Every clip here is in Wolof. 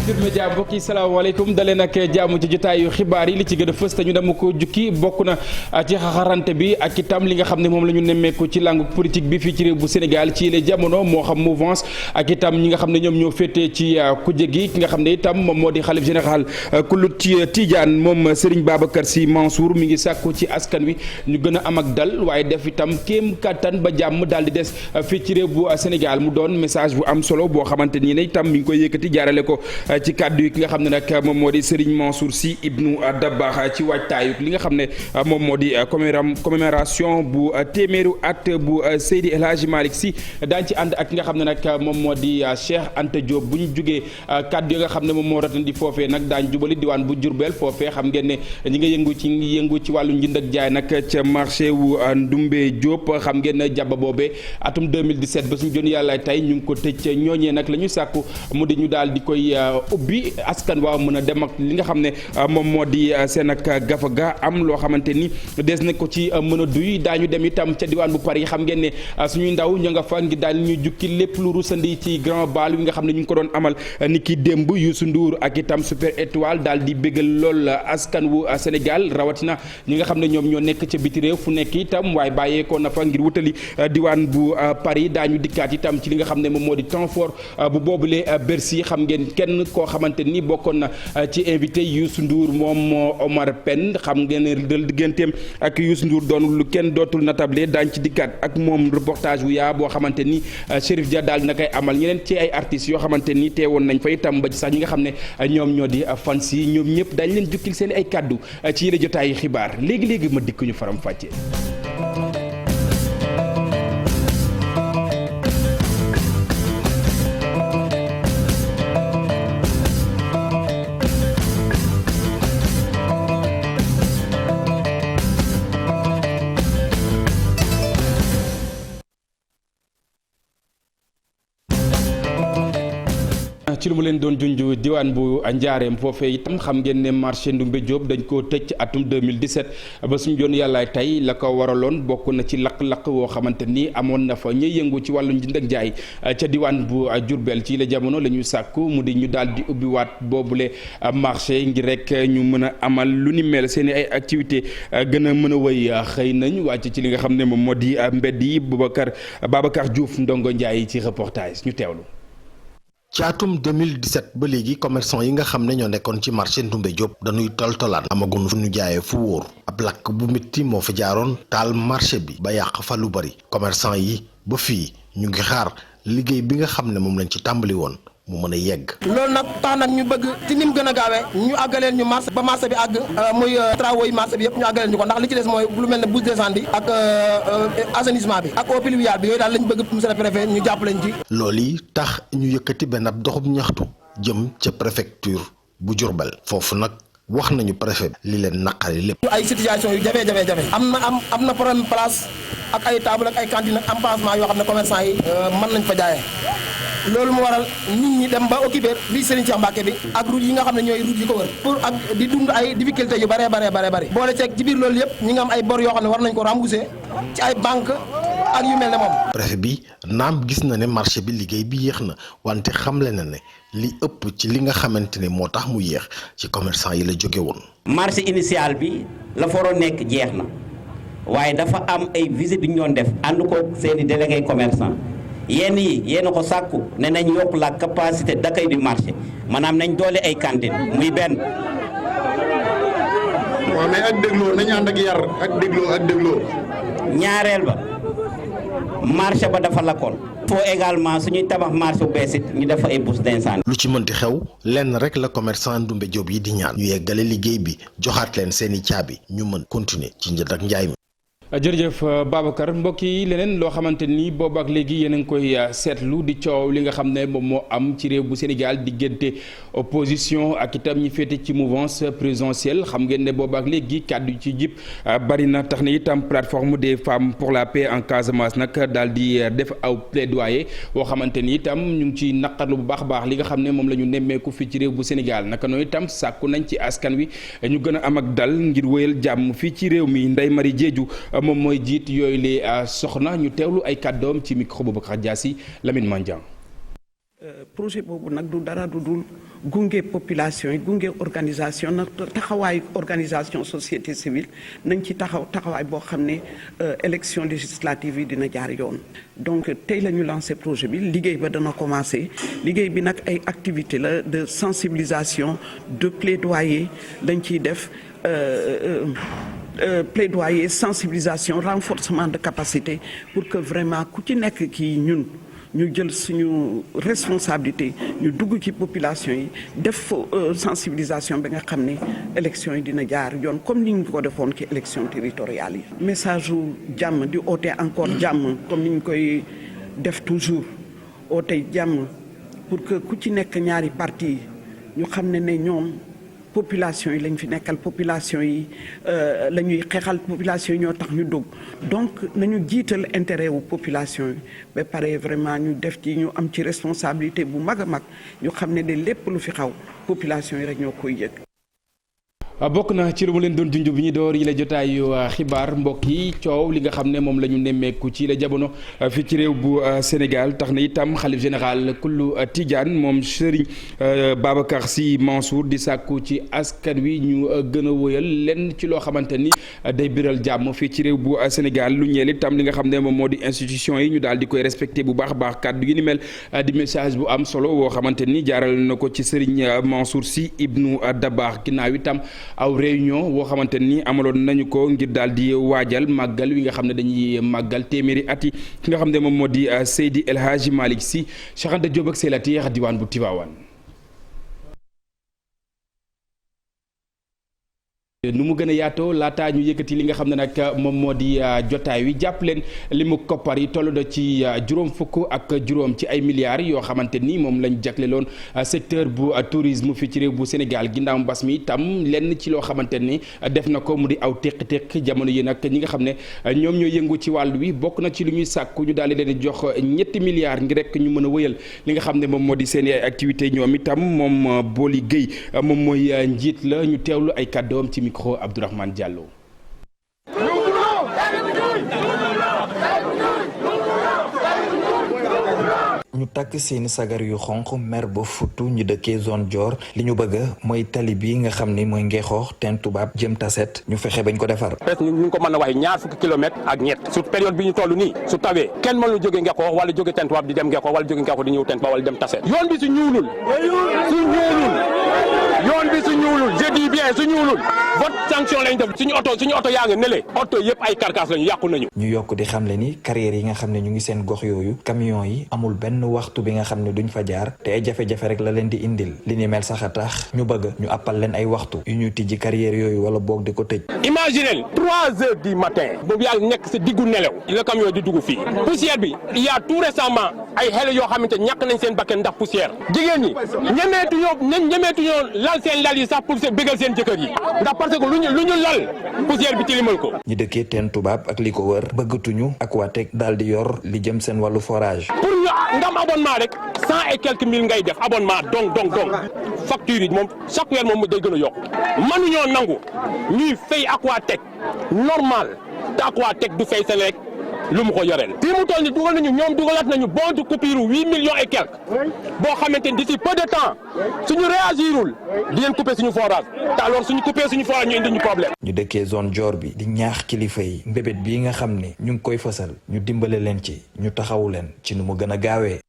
Futurs Médias mbokk yi salaamaaleykum dalee nag jàmm ci jotaayu xibaar yi li ci gën a fës te ñu dama ko jukki bokk na ci xaxarante bi ak itam li nga xam ne moom la ñu nemmeeku ci langue politique bi fii ci réew bu Sénégal ci les jamono moo xam mouvance ak itam ñi nga xam ne ñoom ñoo féetee ci kujje gi ki nga xam ne itam moom moo di xalif général kullu Tidiane moom Serigne Babacar Sy Mansour mi ngi sàkku ci askan wi ñu gën a am ak dal waaye def itam kéem kattan ba jàmm daal di des fii ci réew bu Sénégal mu doon message bu am solo boo xamante ni ne itam mi ngi koy yëkkati jaarale ko ci kàddu yi ki nga xam ne nag moom moo di Serigne Mansour Sy Ibnu Dabakh ci waajtaayu li nga xam ne moom moo di commémoration bu téeméeru at bu Seydi El Hadji Malick Sy daañu ci ànd ak ki nga xam ne nag moom moo di Cheikh Anta Diop bu ñu jugee kàddu yi nga xam ne moom moo ratandi foofee nag daañu jubali diwaan bu Diourbel foofee xam ngeen ne ñi nga yëngu ci wàllu njënd ak jaay nag ca marché wu Ndoumbé Diop xam ngeen ne jàbba boobee atum 2017 ba suñu jon yàlla tey ñu ngi ko tëj ñooñee nag la ñu sàkku mu di ñu daal di koy ubbi askan waaw mën a dem ak li nga xam ne moom moo di seen ak gafaga am loo xamante ni des na ko ci mën a duy daañu dem itam ca diwaan bu Paris xam ngeen ne suñuy ndaw ñu nga fa ngir daal ñuy jukki lépp lu rusandi ci grand bal wi nga xam ne ñu ngi ko doon amal ni ki démb Youssou Ndour ak itam Super Étoile daal di bégal lool askan wu Sénégal rawatina ñi nga xam ne ñoom ñoo nekk ca biti réew fu nekk itam waaye bàyyeekoo na fa ngir wutali diwaan bu Paris daañu dikkaat itam ci li nga xam ne moom moo di temps fort bu boobule Bercy xam ngeen kenn koo xamante ni bokkoon na ci invité Youssou Ndour moom Omar Pène xam ngeen ne digganteem ak Youssou Ndour doon lu kenn dootul natable daañ ci dikkaat ak moom reportage wu yaa boo xamante ni Chérif Dia daal na koy amal ñeneen ci ay artistes yoo xamante ni teewoon nañ fa itam ba ci sax ñi nga xam ne ñoom ñoo di fans yi ñoom ñëpp dañ leen jukkil seen ay kàddu ci yële jotaayu xibaar léegi-léegi ma dikk ñu faram fàccee. ci lu mu leen doon junj diwaan bu Njaareem foofee itam xam ngeen ne marché Ndoumbé Diop dañ koo tëj atum 2017 ba suñu joon yàllaay tey la ko waraloon bokk na ci lakk-lakk woo xamante ni amoon na fa ñuy yëngu ci wàllu njënd ak jaay ca diwaan bu Diourbel ci la jamono la ñu sàkku mu di ñu daal di ubbiwaat boobule marché ngir rek ñu mën a amal lu ni mel seen i ay activité gën a mën a wëy xëy nañ wàcc ci li nga xam ne moom moo di mbedd yi Babacar Diouf Ndongo Ndiaye ci reportage ñu teewlu. ci atum 2017 ba léegi commerçant yi nga xam ne ñoo nekkoon ci marché Ndoumbé Diop dañuy toltolaan amaguñu fu ñu jaayee fu wóor ab lakk bu métti moo fa jaaroon taal marché bi ba yàq fa lu bari commerçant yi ba fii ñu ngi xaar liggéey bi nga xam ne moom lañ ci tàmbali woon mu mën a yegg. loolu nag tax nag ñu bëgg ci ni mu gën a gaawee ñu àggaleel ñu marché ba marché bi àgg muy travaux yi marché bi yëpp ñu àggaleel ñu ko ndax li ci des mooy lu mel ne bouse d'incendie ak assainissement bi ak eau pluviale bi yooyu daal lañ bëgg monsieur le préfet ñu jàpp leen ci. loolu yi tax ñu yëkkati benn ab doxub ñaxtu jëm ca préfecture bu Diourbel foofu nag wax nañu préfet li leen naqari lépp. ay situation yu jafe am na problème place ak ay table ak ay cantine ak emplacement yoo xam ne commerçant yi mën nañ fa jaayee. loolu mu waral nit ñi dem ba occupé lii Serigne Cheikh Mbacké bi ak route yi nga xam ne ñooy route yi ko wër pour ak di dund ay difficultés yu bare boole ceeg ci biir loolu yëpp ñi nga am ay bor yoo xam ne war nañ ko rembourser ci ay banque ak yu mel ne moom. préfet bi naam gis na ne marché bi liggéey bi yéex na wante xamle na ne li ëpp ci li nga xamante ne moo tax mu yéex ci commerçant yi la jóge woon. marché initial bi la fa waroon nekk jeex na waaye dafa am ay visite yu ñu doon def ànd ko seeni délégué commerçant yenn yi yéen a ko sàkku ne nañ yokk la capacité d'accueil du marché maanaam nañ doole ay cantine muy benn. waaw mais ak dégloo nañu ànd ak yar ak dégloo. ñaareel ba marché ba dafa lakkoon. faut également suñuy tabax marché bu bees it ñu def ay bouse d'incendie. lu ci mënti xew lenn rek la commerçant Ndoumbé Diop yi di ñaan. ñu yeggale liggéey bi joxaat leen seeni caabi ñu mën continuer ci njënd ak njaay mi. jërëjëf Babacar mbokk yi leneen loo xamante ni boobu ak léegi yéen a ngi koy seetlu di coow li nga xam ne moom moo am ci réew bu Sénégal diggante opposition ak itam ñi féete ci mouvance présidentielle xam ngeen ne boobu ak léegi kàddu ci jib bari na tax na itam plateforme des femmes pour la paix en Casamance nag daal di def aw plaidoyer boo xamante ni itam ñu ngi ciy naqarlu bu baax a baax li nga xam ne moom la ñu nemmeeku fii ci réew bu Sénégal naka noonu itam sàkku nañ ci askan wi ñu gën a am ak dal ngir wéyal jàmm fii ci réew mi Ndeye Marie Diédhiou moom mooy jiit yooyu lee soxna ñu teewlu ay kàddoom ci micro Boubacar Diassi Lamine Mandiang. projet boobu nag du dara du dul gunge population yi gunge organisation na taxawaayu organisation société civile nañ ci taxawaay boo xam ne élection législative yi dina jaar yoon. donc tey la ñu lancé projet bi liggéey ba dana commencé liggéey bi nag ay activité la de sensibilisation de plaidoyer lañ ciy def. Plaidoyer sensibilisation renforcement de capacité pour que vraiment ku ci nekk kii ñun ñu jël suñu responsabilité ñu dugg ci population yi def sensibilisation ba nga xam ne élection yi dina jaar yoon comme ni ñu ko defoon ci élection territoriale yi. message u jàmm di oote encore jàmm comme ni ñu koy def toujours oote jàmm pour que ku ci nekk ñaari parti ñu xam ne ñoom. population yi lañ fi nekkal population yi la ñuy xeexal population yi ñoo tax ñu dugg donc nañu jiital intérêt wu population yi ba pare vraiment ñu def ci ñu am ci responsabilité bu mag a mag ñu xam ne de lépp lu fi xaw population yi rek ñoo koy yëg. bokk na ci lu mu leen doon junj bi ñu door yi la jotaayu xibaar mbokk yi coow li nga xam ne moom la ñu nemmeeku ci la jamono fii ci réew bu Sénégal tax na itam xalif général kullu Tidiane moom Serigne Babacar Sy Mansour di sàkku ci askan wi ñu gën a wóyal lenn ci loo xamante ni day biral jàmm fii ci réew bu Sénégal lu ñeel itam li nga xam ne moom moo di institution yi ñu daal di koy respecté bu baax a baax kàddu gi ni mel di message bu am solo woo xamante ni jaaral na ko ci Serigne Mansour Sy ibnu Dabakh ginnaaw itam aw réunion woo xamante ni amaloon nañu ko ngir daal di waajal màggal wi nga xam ne dañuy màggal téeméeri at yi ki nga xam ne moom moo di Seydi El Hadji Malick Sy Cheikh Anta Diop ak Seylati diwaan bu Tivaouane. nu mu gën a yaatoo laataa ñu yëkkati li nga xam ne nag moom moo di jotaay wi jàpp leen li mu koppar yi toll da ci juróom fukk ak juróom ci ay milliards yoo xamante ni moom lañ jagleeloon secteur bu tourisme fii ci réew bu Sénégal ginnaaw mbas mi itam lenn ci loo xamante ni def na ko mu di aw téq-téq jamono yi nag ñi nga xam ne ñoom ñoo yëngu ci wàll wi bokk na ci lu ñuy sàkku ñu daal di leen jox ñetti milliards ngir rek ñu mën a wëyal li nga xam ne moom moo di seen ay activité ñoom itam moom Boli Guèye moom mooy njiit la ñu teewlu ay kàddoom ci micro Abdourahmane Diallo. ñu takk seeni sagar yu xonq mer ba futtu ñu dëkkee zone Dior li ñu bëgg mooy tali bi nga xam ni mooy Ngexoox Teen Tubaab jëm Taset ñu fexe bañ ko defar. presque ñu ngi ko mën a wax ñaar fukki kilomètres ak ñett sur période bi ñu toll nii su tawee kenn mënul jóge Ngexoox wala jóge Teen Tubaab di dem Ngexoox wala jóge Ngexoox di ñëw Teen Tubaab wala dem Taset. yoon bi su ñuulul yoon bi su ñuulul je dis bien su ñuulul votre sanction lañ def suñu oto yaa ngi nele oto yëpp ay carcasse lañu yàqu nañu. ñu yokk di xamle ni carrière yi nga xam ne ñu ngi seen gox yooyu camion yi amul benn waxtu bi nga xam ne duñ fa jaar te ay jafe-jafe rek la leen di indil li ni mel sax a tax ñu bëgg ñu appal leen ay waxtu yu ñu tijji carrière yooyu wala boog di ko tëj. imaginez 3 heures du matin boobu yaa nekk sa diggu nelaw le camion di dugg fii poussière bi il y a tout récemment ay xale yoo xamante ñàkk nañ seen bakkan ndax poussière jigéen ñi ñemeetuñoo lal seen lal yi sax pour bégal seen jëkkër yi ndax parce que lu ñu lal poussière bi tilimal ko. ñi dëkkee Teen Tubaab ak li ko wër bëggatuñu ak waa Tek daal di yor li jëm seen wàllu forage. pour nga am abonnement rek 100 et quelques mille ngay def abonnement donc facture yi moom chaque weer moom day gën a yokk mënuñoo nangu ñuy fay Aquatech normal te Aquatech du fay Senelec lu mu ko yoreel. fii mu toll nii dugalaat nañu bon de coupure 8 millions et quelques boo xamante ni d'ici peu de temps suñu réagirul di leen couper suñu forage te alors suñu couper suñu forage ñu indi ñu problème. ñu dëkkee zone Dior bi di ñaax kilifa yi mbébét bii nga xam ne ñu ngi koy fësal ñu dimbale leen ci ñu taxawu leen ci nu mu gën a gaawee.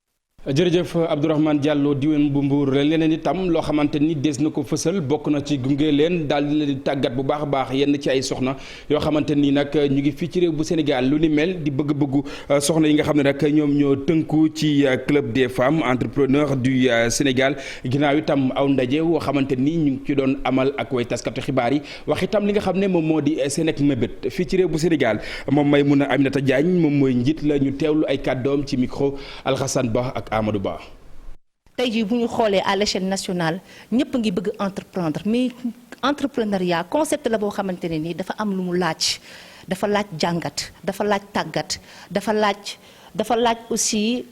jërëjëf Abdourahmane Diallo diwen bu Mbour leneen itam loo xamante ni des na ko fësal bokk na ci gunge leen daal di leen tàggat bu baax a baax yenn ci ay soxna yoo xamante ni nag ñu ngi fii ci réew bu Sénégal lu ni mel di bëgg-bëggu soxna yi nga xam ne nag ñoom ñoo tënku ci club des femmes entrepreneurs du Sénégal ginnaaw itam aw ndaje woo xamante ni ñu ngi ci doon amal ak way taskatu xibaar yi wax itam li nga xam ne moom moo di seen ak mébét fii ci réew bu Sénégal moom Maïmouna Aminata Diagne moom mooy njiit la ñu teewlu ay kàddoom ci micro Alhassane Ba ak Amadou Ba. tey jii bu ñu xoolee à l'échelle nationale ñëpp ngi bëgg entreprendre mais entrepreneuriat concept la boo xamante ne nii dafa am lu mu laaj dafa laaj jàngat dafa laaj tàggat dafa laaj aussi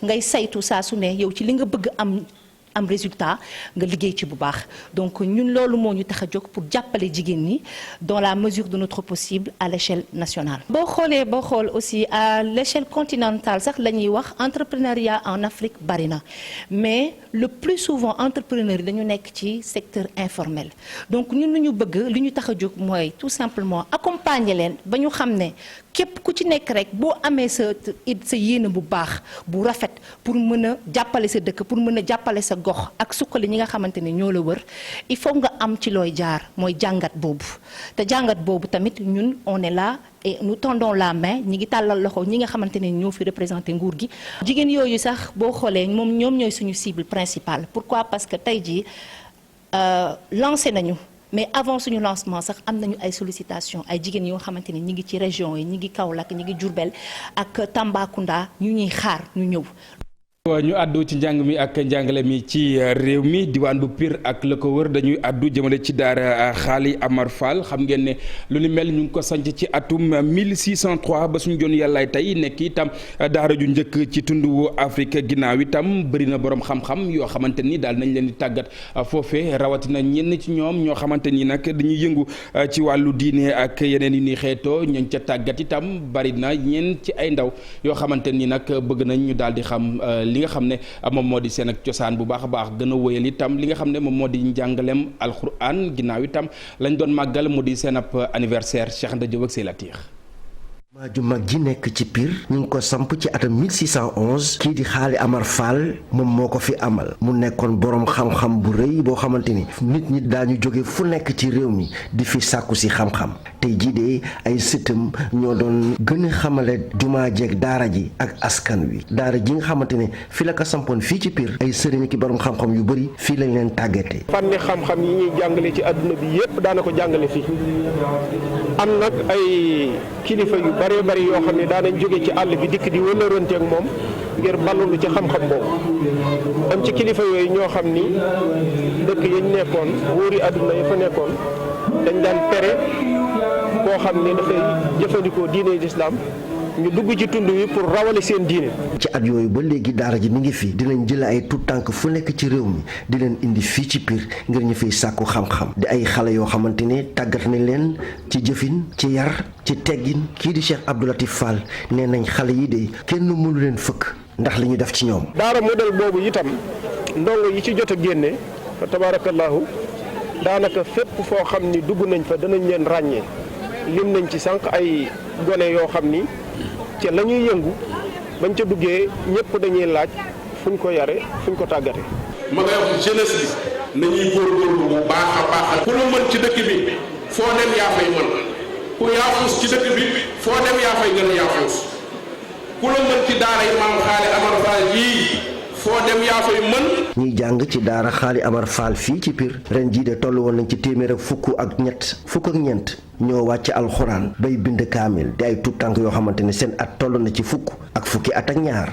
ngay saytu saa su ne yow ci li nga bëgg am am résultat nga liggéey ci bu baax donc ñun loolu moo ñu tax a jóg pour jàppale jigéen ñi dans la mesure de notre possible à l'échelle nationale. boo xool aussi à l'échelle continentale sax la ñuy wax entrepreneuriat en Afrique bari na mais le plus souvent entrepreneurs yi dañu nekk ci secteur informel donc ñun lu ñu bëgg li ñu tax a jóg mooy tout simplement accompagner leen ba ñu xam ne képp ku ci nekk rek boo amee sa yéene bu baax bu rafet pour mën a jàppale sa dëkk pour mën a jàppale sa gox ak suqali ñi nga xamante ne ñoo la wër il faut nga am ci looy jaar mooy jàngat boobu te jàngat boobu tamit ñun on est là et nous tendons la main ñi ngi tàllal loxo ñi nga xamante ne ñoo fi représenté nguur gi jigéen yooyu sax boo xoolee ñoom ñooy suñu cible principale pourquoi parce que tey jii lancé nañu mais avant suñu lancement sax am nañu ay sollicitation ay jigéen yoo xamante ni ñi ngi ci région yi ñi ngi Kaolack ñi ngi Diourbel ak Tambacounda ñu ñuy xaar ñu ñëw. ñu àddu ci njàng mi ak njàngale mi ci réew mi diwaan bu Pire ak la ko wër dañuy àddu jëmale ci daara Xaali Amar Fall xam ngeen ne lu ni mel ñu ngi ko sanc ci atum 1603 ba suñu joon yàllaay tey nekk itam daara ju njëkk ci tundu Afrique ginnaaw itam bëri na borom xam-xam yoo xamante ni daal nañ leen di tàggat foofe rawatina ñenn ci ñoom ñoo xamante ni nag dañuy yëngu ci wàllu diine ak yeneen yi ni xeetoo ñooñ ca tàggat itam bari na ñenn ci ay ndaw yoo xamante ni nag bëgg nañ ñu daal di xam li nga xam ne moom moo di seen ak cosaan bu baax a baax gën a wéyal itam li nga xam ne moom moo di njàngaleem alxuraan ginnaaw itam lañ doon màggal mu di seen ab anniversaire Cheikh Anta Diop ak Sey Latir. ju mag ji nekk ci Pire ñu ngi ko samp ci atam 1611 kii di Xaali Amar Fall moom moo ko fi amal mu nekkoon boroom xam-xam bu rëy boo xamante ni nit ñi daañu jóge fu nekk ci réew mi di fi sàkku si xam-xam tey jii de ay sëtam ñoo doon gën a xamale jumaa jeeg daara ji ak askan wi daara ji nga xamante ne fi la ko sampoon fii ci Pire ay sëriñ ki boroom xam-xam yu bëri fii lañ leen tàggatee. fànni xam-xam yi ñuy jàngale ci àdduna bi yépp daana ko jàngale fii am nag ay kilifa yu bëree bëri yoo xam ne daanañ jóge ci àll bi dikk di wëlërante ak moom ngir ballulu ci xam-xam boobu am ci kilifa yooyu ñoo xam ni dëkk yañ nekkoon wóori àdduna ya fa nekkoon dañ daan tere koo xam ne dafay jëfandikoo diine l'islam ñu dugg ci tund wi pour rawale seen diine. ci at yooyu ba léegi daara ji mi ngi fi dinañ jël ay tout tànk fu nekk ci réew mi di leen indi fii ci Pire ngir ñu fiy sàkku xam-xam di ay xale yoo xamante ne tàggat nañ leen ci jëfin ci yar ci teggin kii di Cheikh Abdou Latif Fall nee nañ xale yi de kenn mënu leen fëkk ndax li ñu def ci ñoom. daara modèle boobu itam ndongo yi ci jot a génne fa tabaarakallaahu daanaka fépp foo xam ni dugg nañ fa danañ leen ràññee lim nañ ci sànq ay gone yoo xam ni. ci la ñuy yëngu bañ ca duggee ñëpp dañuy laaj fuñ ko yare fuñ ko tàggate. ma ngay wax jeunesse bi nañuy góorgóorlu bu baax a baax. ku lu mën ci dëkk bi foo dem yaa fay mën ku yaafuus ci dëkk bi foo dem yaa fay gën a yaafuus ku la mën ci daara yi maam Xaali Amar Fall yii foo dem yaa fay mën. ñuy jàng ci daara Xaali Amar Fall fii ci Pire ren jii de toll woon nañ ci téeméer ak fukk ak ñeent ñoo wàcc alxuraan bay bind kaamil di ay tuut tànk yoo xamante ne seen at toll na ci fukk ak fukki at ak ñaar.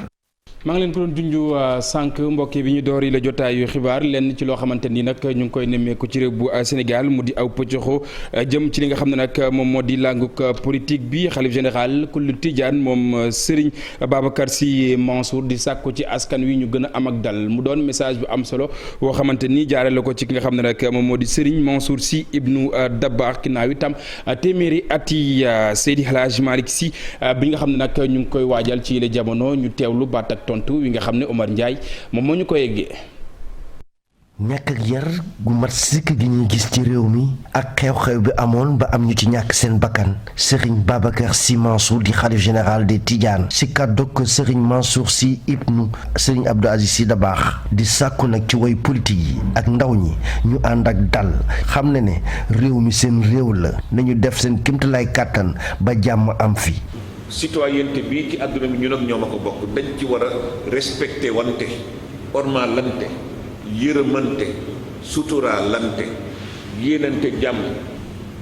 maa ngi leen ko doon junju sànq mbokk bi ñu door yi la jotaayu xibaar lenn ci loo xamante ni nag ñu ngi koy nemmeeku ci réew bu Sénégal mu di aw pëccoxo jëm ci li nga xam ne nag moom moo di lànguk politique bi xalif général kullu Tidiane moom Serigne Babacar Sy Mansour di sàkku ci askan wi ñu gën a am ak dal mu doon message bu am solo boo xamante ni jaarale ko ci ki nga xam ne nag moom moo di Serigne Mansour Sy ibnu Dabakh ginnaaw itam téeméeri ati Seydi El Hadji Malick Sy bi nga xam ne nag ñu ngi koy waajal ci yile jamono ñu teewlu baat ak tontu wi nga xam ne Omar Ndiaye moom moo ñu ko yeggee. ñàkk ak yar gu mat sëkk gi ñuy gis ci réew mi ak xew-xew bi amoon ba am ñu ci ñàkk seen bakkan Serigne Babacar Sy Mansour di xalif général des Tidianes si kàddu ko Serigne Mansour Sy ibnu Serigne Abdou Aziz Sy Dabakh di sàkku nag ci woy politique yi ak ndaw ñi ñu ànd ak dal xam ne ne réew mi seen réew la nañu def seen kéemtalaay kàttan ba jàmm am fi. citoyenneté bii ci àdduna bi ñun ak ñoom a ko bokk dañ ci war a respecté wante ormalante yërëmante suturaalante yéenante jàmm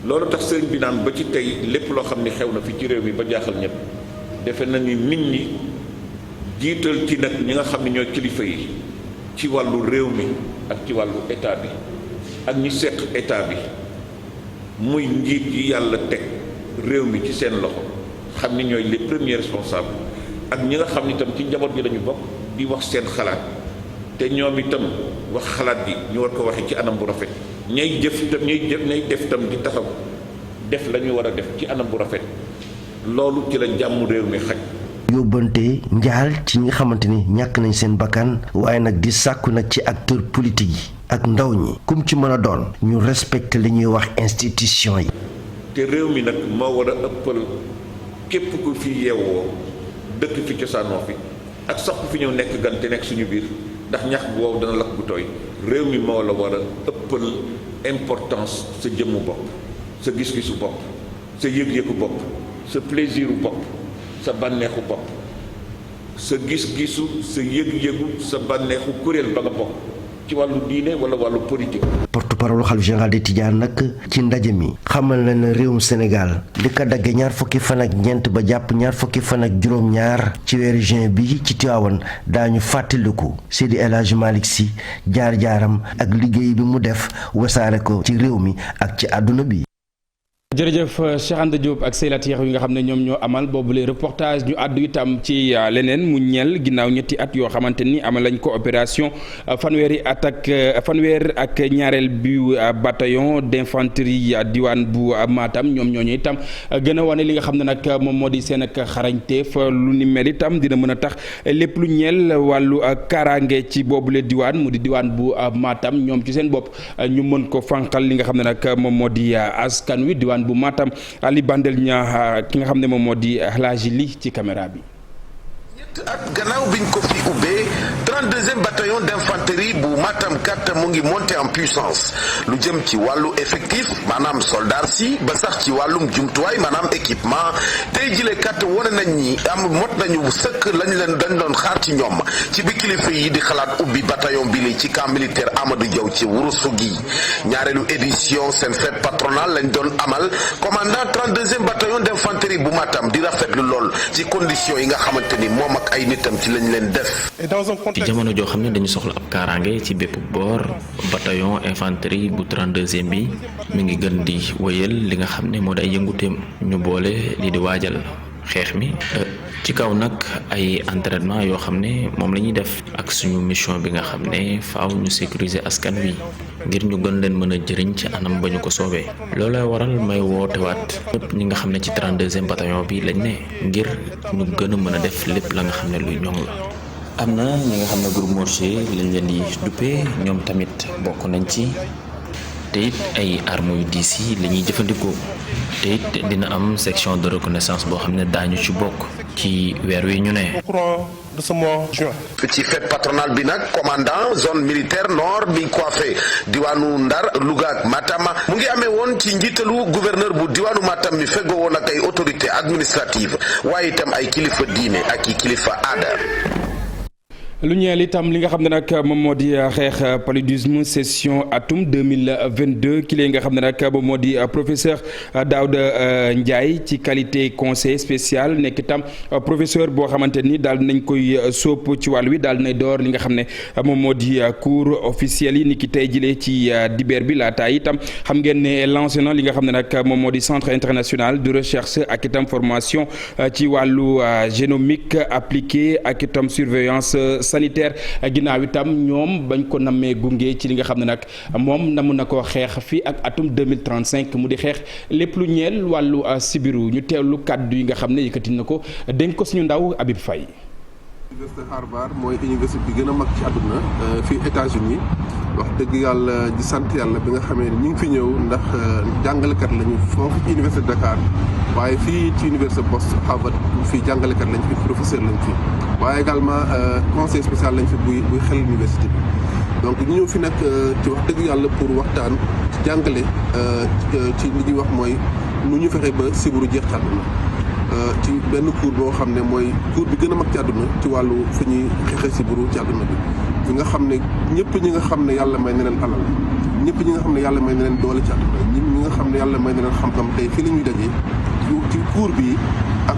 loolu tax sëriñ bi naan ba ci tey lépp loo xam ni xew na fi ci réew mi ba jaaxal ñëpp defe na ni nit ñi jiital ci nag ñi nga xam ne ñooy kilifa yi ci wàllu réew mi ak ci wàllu état bi ak ñi seq état bi muy njiit yi yàlla teg réew mi ci seen loxo xam ni ñooy les premiers responsables ak ñi nga xam ni itam ci njaboot gi lañu bokk di wax seen xalaat te ñoom itam wax xalaat bi ñu war ko waxee ci anam bu rafet ñay jëf itam ñay def itam di taxaw def la ñu war a def ci anam bu rafet loolu ci la jàmm réew mi xaj. yóbbante njaal ci ñi nga xamante ni ñàkk nañ seen bakkan waaye nag di sàkku nag ci acteur politique yi ak ndaw ñi kum ci mën a doon ñu respecté li ñuy wax institution yi. te réew mi nag moo war a ëppal képp ku fi yeewoo dëkk fi cosaanoo fi ak sax ku fi ñëw nekk gan te nekk suñu biir ndax ñax bu wow dana lakk bu tooy réew mi moo la war a ëppal importance sa jëmmu bopp sa gis-gisu bopp sa yëg-yëgu bopp sa plaisiru bopp sa bànneexu bopp sa gis-gisu sa yëg-yëgu sa bànneexu kuréel ba nga bokk ci wàllu diine wala wàllu politique. porte-parole xalifa général des Tidianes nag ci ndaje mi xamal na ne réewum Sénégal li ko daggee ñaar fukki fan ak ñeent ba jàpp ñaar fukki fan ak juróom-ñaar ci weeru juin bi ci Tivaouane daañu fàttaliku Seydi El Hadji Malick Sy jaar-jaaram ak liggéey bi mu def wasaare ko ci réew mi ak ci àdduna bi. jërëjëf Cheikh Anta Diop ak Seylat Yeex yi nga xam ne ñoom ñoo amal boobule reportage ñu àddu itam ci leneen mu ñeel ginnaaw ñetti at yoo xamante ni amal lañ ko opération fanweer ak ñaareel bi bataillon d'infanterie diwaan bu Matam ñoom ñooñu itam gën a wane li nga xam ne nag moom moo di seen ak xarañteef lu ni mel itam dina mën a tax lépp lu ñeel wàllu kaaraange ci boobule diwaan mu di diwaan bu Matam ñoom ci seen bopp ñu mën ko fànqal li nga xam ne nag moom moo di askan wi diwaan bu Matam Ali Bandel ñaa ki nga xam ne moom moo di Alaaji li ci caméra bi. at gannaaw biñ ko fi ubbee 32e bataillon d'infanterie bu Matam 4 mu ngi monter en puissance lu jëm ci wàllu effectif maanaam soldats si ba sax ci wàllum jumtuwaay maanaam équipement tey jile kat wane nañ ñi am mot nañu sëkk dañ doon xaar ci ñoom ci bi kilifa yi di xalaat ubbi bataillon bi li ci camp militaire Amadou Diaw ci Ourossogui ñaareelu édition seen fête patronale lañ doon amal commandant 32e bataillon d'infanterie bu Matam di rafetlu lool ci conditions yi nga xamante ni moom ay nitam ci lañ leen def. ci jamono joo xam ne dañu soxla ab kaaraange ci bépp boor bataillon infanterie bu 32e bi mi ngi gën di wëyal li nga xam ne moo di ay yënguteem ñu boole li di waajal xeex mi ci kaw nag ay entraînement yoo xam ne moom la ñuy def ak suñu mission bi nga xam ne faaw ñu sécuriser askan wi ngir ñu gën leen mën a jëriñ ci anam ba ñu ko soobee loolay waral may wootewaat ñëpp ñi nga xam ne ci 32e bataillon bi lañ ne ngir ñu gën a mën a def lépp la nga xam ne luy ñoŋ la. am na ñi nga xam ne groupe Mortier lañ leen di duppee ñoom tamit bokk nañ ci te it ay armes yu diis yi la ñuy jëfandikoo te it dina am section de reconnaissance boo xam ne daañu ci bokk ci weer wi ñu ne. de ce mois juin. ci fête patronale bi nag commandant zone militaire nord bi coiffé diwaanu Ndar Louga ak Matam mu ngi amee woon ci njiitalu gouverneur bu diwaanu Matam mi feggoo woon ak ay autorité administrative waaye itam ay kilifa diine ak i kilifa aada. lu ñeel itam li nga xam ne nag moom moo di xeex paludisme session atum 2022 ki lee nga xam ne nag moom moo di professeur Daouda Ndiaye ci qualité conseil spécial nekk itam professeur boo xamante ni daal nañ koy sóob ci wàll wi daal nay door li nga xam ne moom moo di cours officiel yi ni ki tey jilee ci dibeer bi laata itam xam ngeen ne lancé na li nga xam ne nag moom moo di centre international de recherche ak itam formation ci wàllu génomique appliquée ak itam surveillance sanitaire ginnaaw itam ñoom bañ ko nammee gunge ci li nga xam ne nag moom namu na ko xeex fii ak atum 2035 mu di xeex lépp lu ñeel wàllu sibiru ñu teewlu kàddu yi nga xam ne yëkkati na ko dénk ko suñu ndaw Habib Faye. Université Harvard mooy université bi gën a mag ci àdduna fii États-Unis wax dëgg yàlla di sant yàlla bi nga xamee ne ñu ngi fi ñëw ndax jàngalekat lañu foofu ci université Dakar waaye fii ci université Boston Harvard fii jàngalekat lañ fi professeur lañ fi waaye également conseil spécial lañ fi buy xel université bi donc ñu ñëw fi nag ci wax dëgg yàlla pour waxtaan ci jàngale ci li ñuy wax mooy nu ñu fexe ba sibiru jeex ci àdduna ci benn cours boo xam ne mooy cours bi gën a mag ci àdduna ci wàllu fi ñuy xeexee sibiru ci àdduna bi fi nga xam ne ñëpp ñi nga xam ne yàlla may na leen alal ñëpp ñi nga xam ne yàlla may na leen doole ci àdduna ñi nga xam ne yàlla may na leen xam-xam tey fii la ñuy dajee ci cours bi ak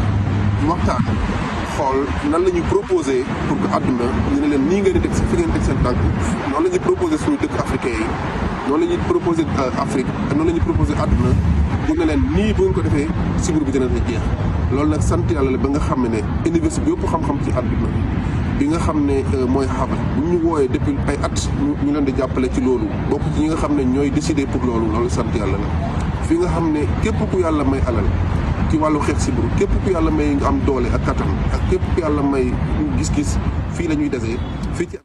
waxtaan xool nan la ñuy proposé pour que àdduna ñu ne leen nii ngeen di teg fi ngeen teg seen tànk noonu la ñuy proposé suñu dëkk africain yi noonu la ñuy proposé Afrique noonu la ñuy proposé àdduna bu ne leen nii bu ngeen ko defee sibiru bi dina jeex loolu nag sant yàlla la ba nga xam ne université bi yëpp xam-xam ci àdduna bi nga xam ne mooy xabal bu ñu wooyee depuis ay at ñu leen di jàppale ci loolu bokk ci ñi nga xam ne ñooy décider pour loolu sant yàlla la fi nga xam ne képp ku yàlla may alal ci wàllu xeex sibiru képp ku yàlla may nga am doole ak kattan ak képp ku yàlla may gis-gis fii la ñuy desee fii ci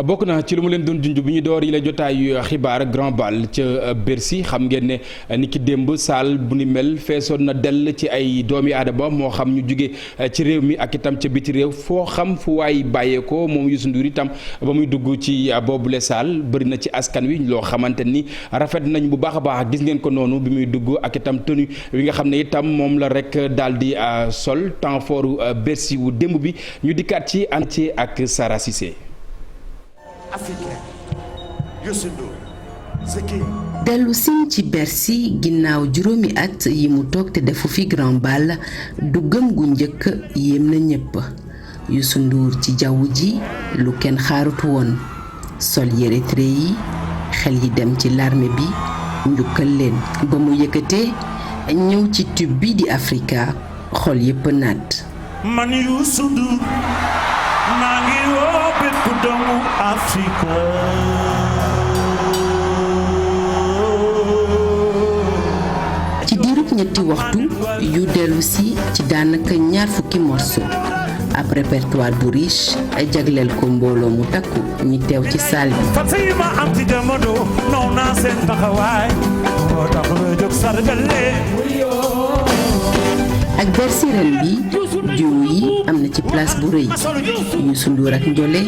bokk na ci lu mu leen doon junj bi ñu door yi la jotaayu xibaar grand bal ca Bercy xam ngeen ne ni ki démb saal bu ni mel feesoon na dell ci ay doomi aadama moo xam ñu jóge ci réew mi ak itam ca biti réew foo xam fu waay bàyyeekoo moom Youssou Ndour itam ba muy dugg ci boobule saal bëri na ci askan wi loo xamante ni rafet nañ bu baax a baax gis ngeen ko noonu bi muy dugg ak itam tenue wi nga xam ne itam moom la rek daal di sol temps fortu Bercy wu démb bi ñu dikkaat ci ànd ci ak Sara Cissé. Africain Youssou Ndour dellu sin ci Bercy ginnaaw juróomi at yi mu toog te defu fi grand bal duggam gu njëkk yéem na ñépp Youssou Ndour ci jaww ji lu kenn xaarut woon sol yére tré yi xel yi dem ci l'armée bi njukkal leen ba mu yëkkatee ñëw ci tube bi di Africa xol yépp naat man Youssou Ndour maa ngi woo bépp doomu Afrika ci diirub ñetti waxtu yu dellu si ci daanaka ñaar fukki morceau ab répertoire bu riche jagleel ko mbooloo mu takku ñi teew ci salle bi fat yi ma am ci jamono naw naa seen taxawaay moo tax ma jóg sargale ak Bercy ren bi jiw yi am na ci place bu rëy Youssou Ndour ak Ndiolé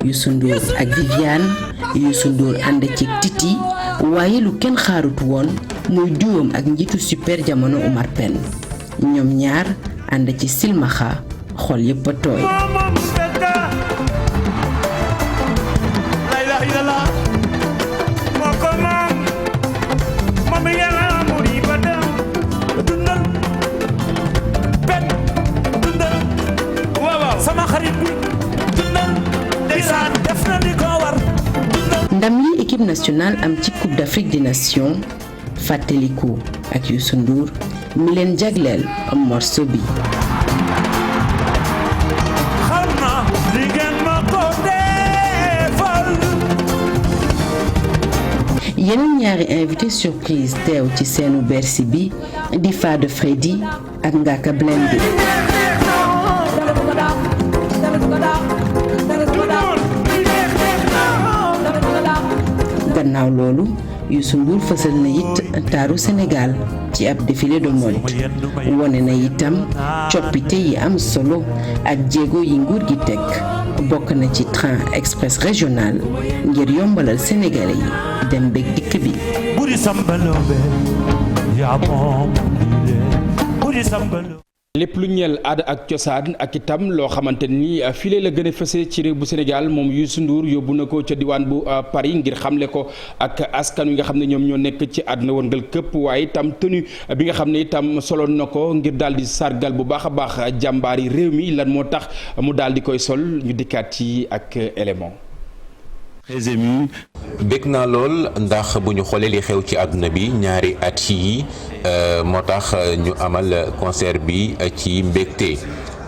Youssou Ndour ak Viviane Youssou Ndour ànd ci Titi waaye lu kenn xaarut woon muy duwam ak njiitu super jamono Omar Pène ñoom ñaar ànd ci silmaxa xol yépp a tooy ndam li équipe nationale am ci Coupe d'Afrique des Nations fàttaliku ak Youssou Ndour mi leen jagleel am morceau bi yeneen ñaari invité surprise teew ci seenu Bercy bi di Fada Freddy ak Ngaka Blindé gannaaw loolu Youssou Ndour fësal na it taaru Sénégal ci ab défilé de mode wone na itam coppite yi am solo ak jéego yi nguur gi teg bokk na ci train express régional ngir yombalal Sénégalais yi dem beeg dikk bi. lépp lu ñeel aada ak cosaan ak itam loo xamante ni file la gën a fëse ci réew bu Sénégal moom Youssou Ndour yóbbu na ko ca diwaan bu Paris ngir xamle ko ak askan wi nga xam ne ñoom ñoo nekk ci àdduna wërngal këpp waaye itam tenue bi nga xam ne itam soloon na ko ngir daal di sargal bu baax a baax jàmbaari réew mi lan moo tax mu daal di koy sol ñu dikkaat ci ak élément. bég naa lool ndax bu ñu xoolee li xew ci àdduna bi ñaari at yi moo tax ñu amal concert bi ci mbégte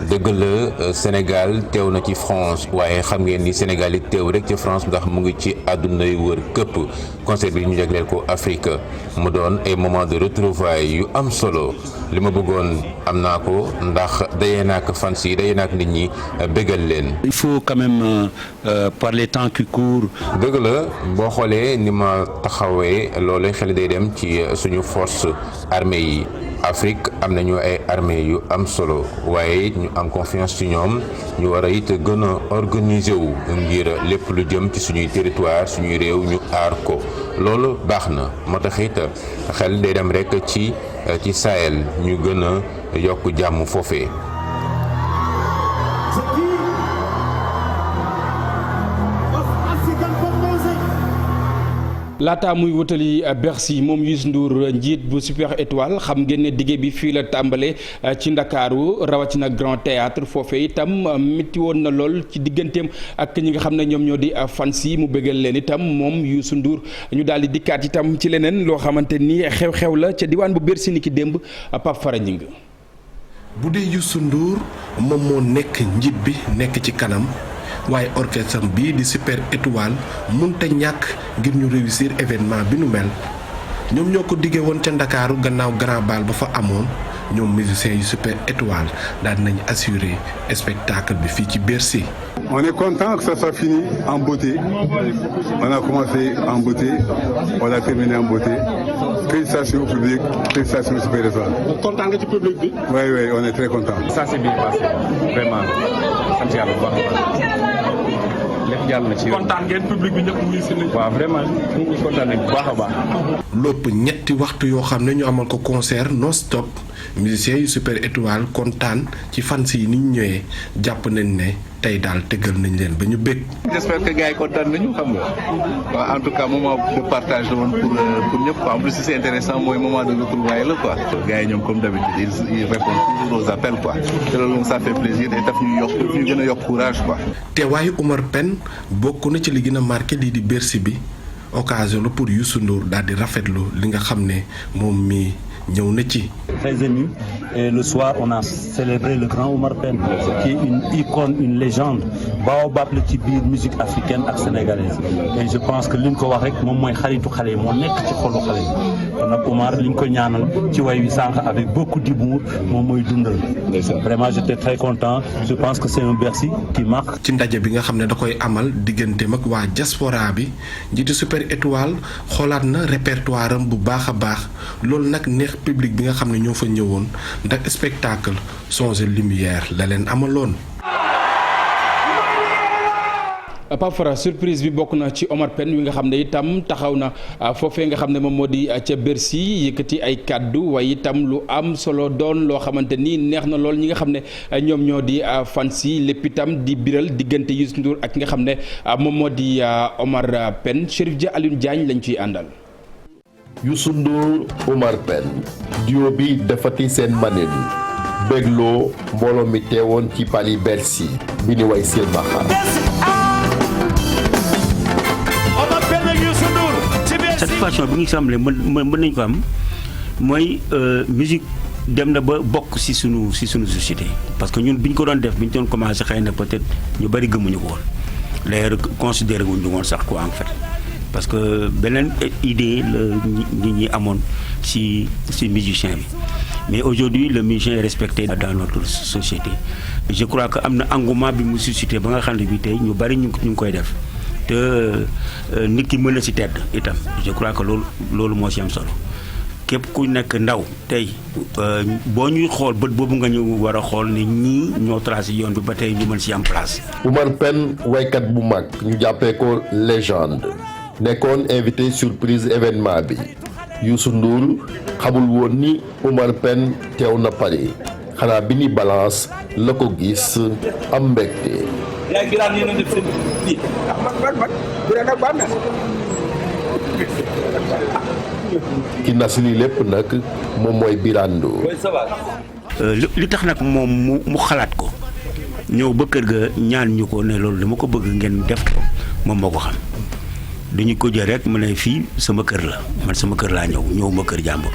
dëgg la Sénégal teew na ci France waaye xam ngeen ni Sénégal it teew rek ci France ndax mu ngi ci àdduna yu wër këpp concert bi ñu jagleel ko Afrique mu doon ay moment de retrouvailles yu am solo li ma bëggoon am naa ko ndax dayee naak fans yi dayee naak nit ñi bégal leen. Il faut quand même par les temps qui courent. dëgg la boo xoolee ni ma taxawee loolu xel day dem ci suñu force armée yi. Afrique am nañu ay armée yu am solo waaye it ñu am confiance ci ñoom ñu war a it gën a organiser wu ngir lépp lu jëm ci suñuy territoire suñuy réew ñu aar ko loolu baax na moo tax it xel day dem rek ci Sahel ñu gën a yokk jàmm foofee. laata muy wutali Bercy moom Youssou Ndour njiit bu Super Étoile xam ngeen ne dige bi fii la tàmbale ci Ndakaaru rawatina Grand Théâtre foofee itam métti woon na lool ci digganteem ak ñi nga xam ne ñoom ñoo di fans yi mu bëggal leen itam moom Youssou Ndour ñu daal di dikkaat itam ci leneen loo xamante ni xew-xew la ca diwaan bu Bercy ni ki démb Pape Fara Ñing bu dee Youssou Ndour moom moo nekk njiit bi nekk ci kanam waaye orchestre bii di Super Étoile mënta ñàkk ngir ñu réussir événement bi nu mel ñoom ñoo ko diggee woon ca Ndakaaru gannaaw grand bal ba fa amoon ñoom musiciens yu Super Étoile daal nañ assurer spectacle bi fii ci Bercy. On est content que ça soit fini en beauté. On a commencé en beauté, on a terminé en beauté. Félicitations au public, félicitations au Super Étoile. Content nga ci public bi? Oui, on est très content. Ça c'est bien passé, vraiment. sant yàlla bu baax a baax. lépp jàll na ci yoon. kontaan ngeen public bi ñëpp muy si nañ. waaw vraiment ñu ngi kontaan nañ bu baax a baax. lépp ñetti waxtu yoo xam ne ñu amal ko concert non stop musiciens yu Super Étoile kontaan ci fans yi ni ñu ñëwee jàpp nañ ne tey daal tëggal nañ leen ba ñu bëgg. j'espère que gars yi kontaan nañu xam nga waaw en tout cas moment de partage la woon pour ñëpp quoi en plus c'est intéressant mooy moment de retrouvailles la quoi. gars yi ñoom comme d'habitude ils répondent toujours aux appels quoi te loolu moom ça fait plaisir et daf ñu gën a yokk courage quoi. teewaayu Omar Pène bokk na ci li gën a marqué lii di Bercy bi occasion la pour Youssou Ndour daal di rafetlu li nga xam ne moom mi ñëw na ci. Très ému et le soir on a célébré le grand Omar Pène qui est une icône, une légende baobab la ci biir musique africaine ak sénégalaise et je pense que li ñu ko wax rek moom mooy xaritu xale yi moo nekk ci xolu xale yi kon nag Omar li ñu ko ñaanal ci way wi sànq avec beaucoup d'humour moom mooy dundal. Vraiment j'étais très content je pense que c'est un Bercy qui marque. ci ndaje bi nga xam ne da koy amal digganteem ak waa diaspora bi njiitu Super Étoile xoolaat na répertoire am bu baax a baax loolu nag neex public bi nga xam ne ñoo fa ñëwoon ndax spectacle son et lumière la leen amaloon. Pape Fra surprise bi bokk na ci Omar Pène wi nga xam ne itam taxaw na foofee nga xam ne moom moo di ca Bercy yëkkati ay kàddu waaye itam lu am solo doon loo xamante ni neex na lool ñi nga xam ne ñoom ñoo di fans yi lépp itam di biral diggante Youssou Ndour ak ki nga xam ne moom moo di Omar Pène Chérif Dia Alioune Diagne lañ ciy àndal. Youssou Ndour Omar Pène duo bi defati seen manin bégloo mbooloo mi teewoon ci Paris Bercy bi ni way silmaxa satisfaction bi ñu semblé mën nañ ko am mooy musique dem na ba bokk ci sunu société parce que ñun bi ñu ko doon def bi ñu doon commencé xëy na peut-être ñu bari gëmuñu ko woon d'ailleurs considéré wuñu woon sax quoi en fait parce que beneen idée la nit ñi amoon ci musicien bi mais aujourd'hui le musicien est respecté dans notre société je crois que am na engouement bi mu suscité ba nga xam ne bi tey ñu bari ñu ngi koy def te nit ki mën na ci tedd itam je crois que loolu moo ci am solo képp ku nekk ndaw tey boo ñuy xool bët boobu nga ñu war a xool ne ñii ñoo tracé yoon bi ba tey ñu mën ci am place. Omar Pène waykat bu mag ñu jàppee ko légende nekkoon invité surprise événement bi Youssou Ndour xamul woon ni Omar Pène teew na Paris xanaa bi ni balance la ko gis am mbégte. yaa ngi daan yéen a def seen kii ki nas li lépp nag moom mooy Birane Ndour. li tax nag moom mu xalaat ko ñëw ba kër ga ñaan ñu ko ne loolu dama ko bëgg ngeen def ko moom moo ko xam dañu ko jël rek mu ne fii sama kër la man sama kër laa ñëw ma kër jàmbur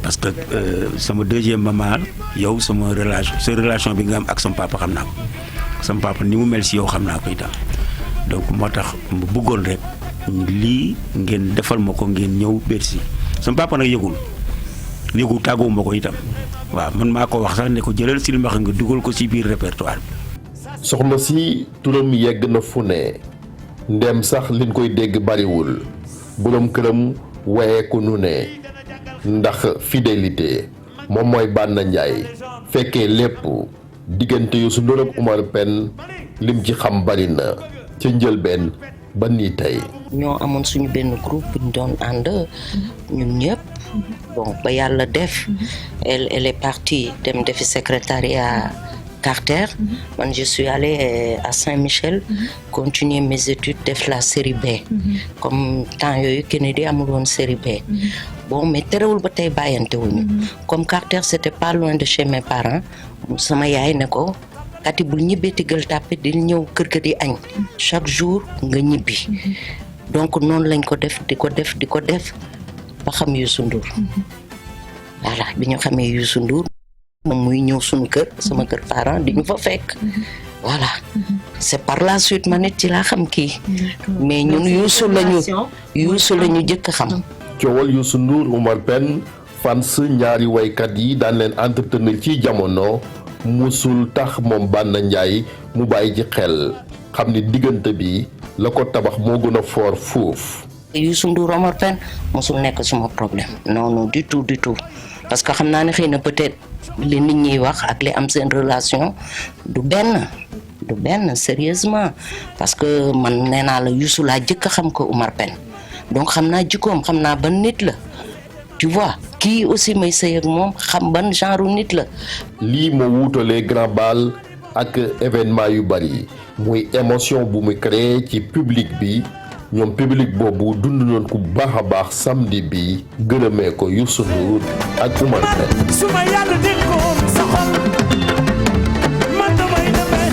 parce que sama deuxième maman yow sa relation bi nga am ak sama papa xam naa ko sama papa ni mu mel si yow xam naa ko itam donc moo tax mu bëggoon rek lii ngeen defal ma ko ngeen ñëw Bercy sama papa nag yëgul tàgguwu ma ko itam waaw man maa ko wax sax ne ko jëlal silmaxa nga dugal ko ci biir répertoire bi. soxna si turam yegg na fu ne ndem sax liñ koy dégg bariwul boroom këram waye ko nu ne ndax fidélité moom mooy Banna Ndiaye fekkee lépp diggante Youssou Ndour ak Omar Pène lim ci xam bari na ca njëlbeen ba nii tey. ñoo amoon suñu benn groupe bu ñu doon ànd ñun ñëpp bon ba yàlla def elle est partie dem defi secrétariat Carter man je suis allée à Saint-Michel continuer mes études def la série B comme temps yooyu Kennedy amul woon série B bon mais terewul ba tey bàyyante wuñu comme Carter c'était pas loin de chez mes parents sama yaay ne ko kati bul ñibbeeti Gueule Tapée di ñëw kër ga di añ chaque jour nga ñibbi donc noonu lañ ko def di ko def ba xam Youssou Ndour voilà bi ñu xamee Youssou Ndour moom muy ñëw suñu kër sama kër parent di ñu fa fekk voilà c'est par la suite ma nit ci laa xam kii mais ñun Youssou lañu jëkk xam. coowal Youssou Ndour Omar Pène fans ñaari waykat yi daan leen entretenir ci jamono musul tax moom Banda Ndiaye mu bàyyi ci xel xam ni diggante bi la ko tabax moo gën a fort foofu. Youssou Ndour Omar Pène mosul nekk suma problème non du tout parce que xam naa ne xëy na peut-être li nit ñiy wax ak li am seen relation du benn sérieusement parce que man nee naa la Youssou laa jëkk xam ko Omar Pène donc xam naa jikkoom xam naa ban nit la tu vois kii aussi may sëy ak moom xam ban genre nit la. lii moo wuutalee grand bal ak événement yu bari muy émotion bu mu créé ci public bi ñoom public boobu dund nañ ko baax a baax samedi bi gërëmee ko Youssou Ndour ak Omar Pène. suma yàlla dégg ko sa xol man damay demee.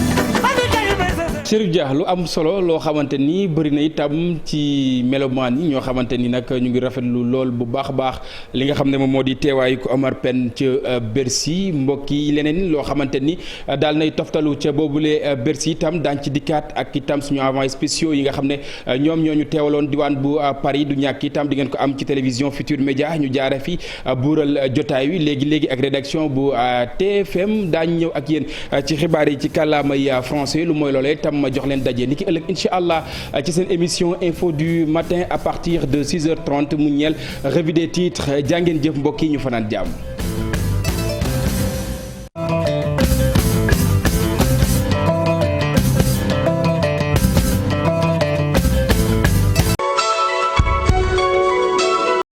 Chérif Dia lu am solo loo xamante ni bëri na itam ci melomaan yi ñoo xamante ni nag ñu ngi rafetlu lool bu baax a baax li nga xam ne moom moo di teewaayu ko Omar Pène ca Bercy mbokk yi leneen loo xamante ni daal nay toftalu ca boobule Bercy itam daañu ci dikkaat ak itam suñu envoyés spéciaux yi nga xam ne ñoom ñoo ñu teewaloon diwaan bu Paris du ñàkk itam di ngeen ko am ci télévision Futur Média ñu jaare fi buural jotaay wi léegi ak rédaction bu TFM daañu ñëw ak yéen ci xibaar yi ci kàllaamay français lu mooy loolee itam ma jox leen daje ni ki ëllëg incha allah ci seen émission info du matin à partir de 6h30 mu ñeel revue des titres jàngeen jëf mbokk yi ñu fanaan jàmm.